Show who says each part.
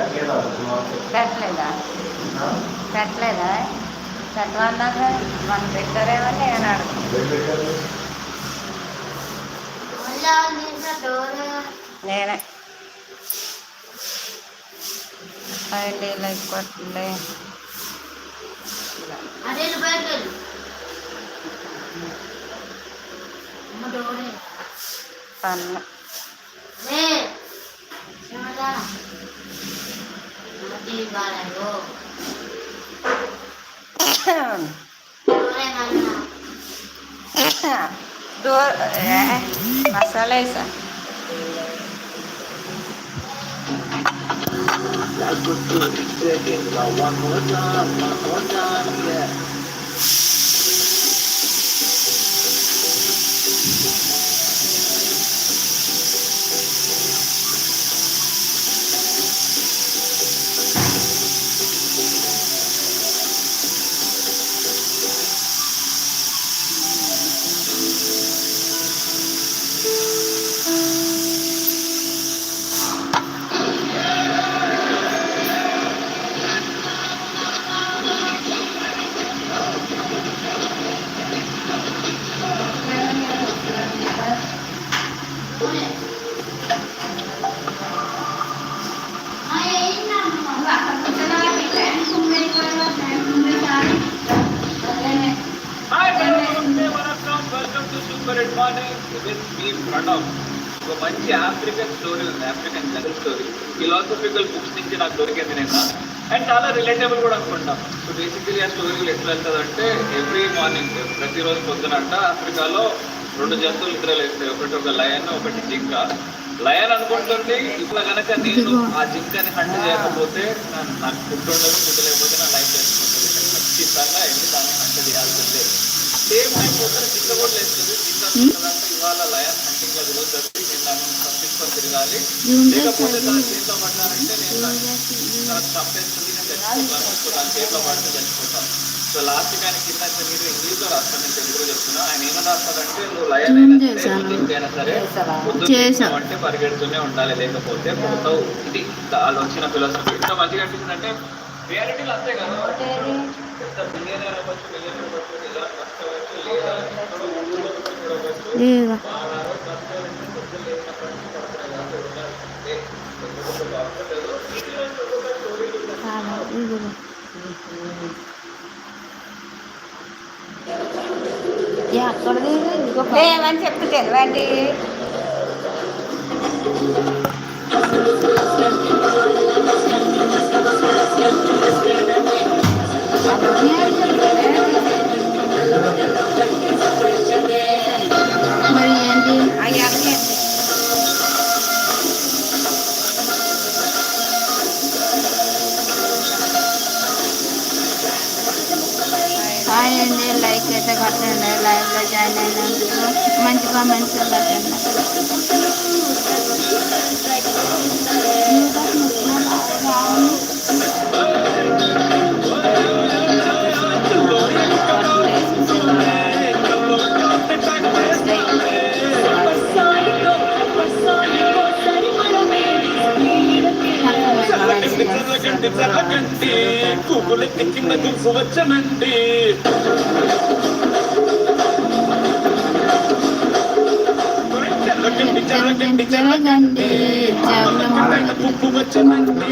Speaker 1: పెట్టలేదా పెట్టలేదా పెట్టమన్నాక మనం పెట్టారేమో నేను అడుగుతాను నేనే ఐడీలో కొట్టలే పన్ను మసాలా వేసా ఒక మంచి ఆఫ్రికన్ స్టోరీ ఉంది, African general story. Philosophical books నుంచి నాకు దొరికింది నిన్న. అండ్ చాలా రిలేటబుల్ కూడా అనుకుంటాం. సో బేసికలీ ఆ స్టోరీలు ఎట్లా వెళ్తుందంటే, ఎవ్రీ మార్నింగ్ ప్రతిరోజు పొద్దునంట ఆఫ్రికాలో 2 జంతువులు నిద్రలు వేస్తాయి. ఒకటి ఒక లయన్, ఒకటి జింక. లయన్ అనుకుంటుంది, ఇట్లా కనుక నేను ఆ జింకని హంట్ చేయకపోతే నాకు ఫుడ్ ఉండదు, ఫుడ్ లేకపోతే నా లైఫ్ చచ్చిపోతుంది. ఖచ్చితంగా వెళ్ళి దాన్ని హంట్ చేయాల్సిందే. సేమ్ టైం పొద్దున జింక కూడా లేస్తుంది. జింక ఇవాళ లయన్ హంటింగ్ లో తిరుగుతుంది, నేను దాన్ని తప్పించుకొని తిరగాలి, లేకపోతే తన చేతిలో పడ్డానంటే నేను తనకు చంపేస్తుంది, నేను చచ్చిపోతాను. సో నా చేతిలో పడితే చచ్చిపోతాను. సో లాస్ట్ ఆయన కింద మీరు ఇంగ్లీష్లో రాస్తాను, నేను తెలుగులో చెప్తున్నా. ఆయన ఏమని రాస్తాడంటే, నువ్వు లయన్ అయినా సరే పొద్దున్న అంటే పరిగెడుతూనే ఉండాలి, లేకపోతే పోతావు. ఇది వాళ్ళు వచ్చిన ఫిలాసఫీ. ఇంత మంచిగా అనిపిస్తుందంటే రియాలిటీలు అంతే కదా. బిలియనర్ అవ్వచ్చు, మిలియనర్ అవ్వచ్చు, ఇలా కష్టవచ్చు, లేదా ఏమని చెప్తే తెలివండి.
Speaker 2: మరి ఏంటి హాయ్ అండి, లైక్ అయితే కొట్టండి, లైవ్లో జాయిన్ అయినందుకు మంచి కామెంట్స్ పెట్టండి.
Speaker 3: కింద కూర్చోవచ్చనండి. జరగండి జరగండి, పువ్వు వచ్చనండి.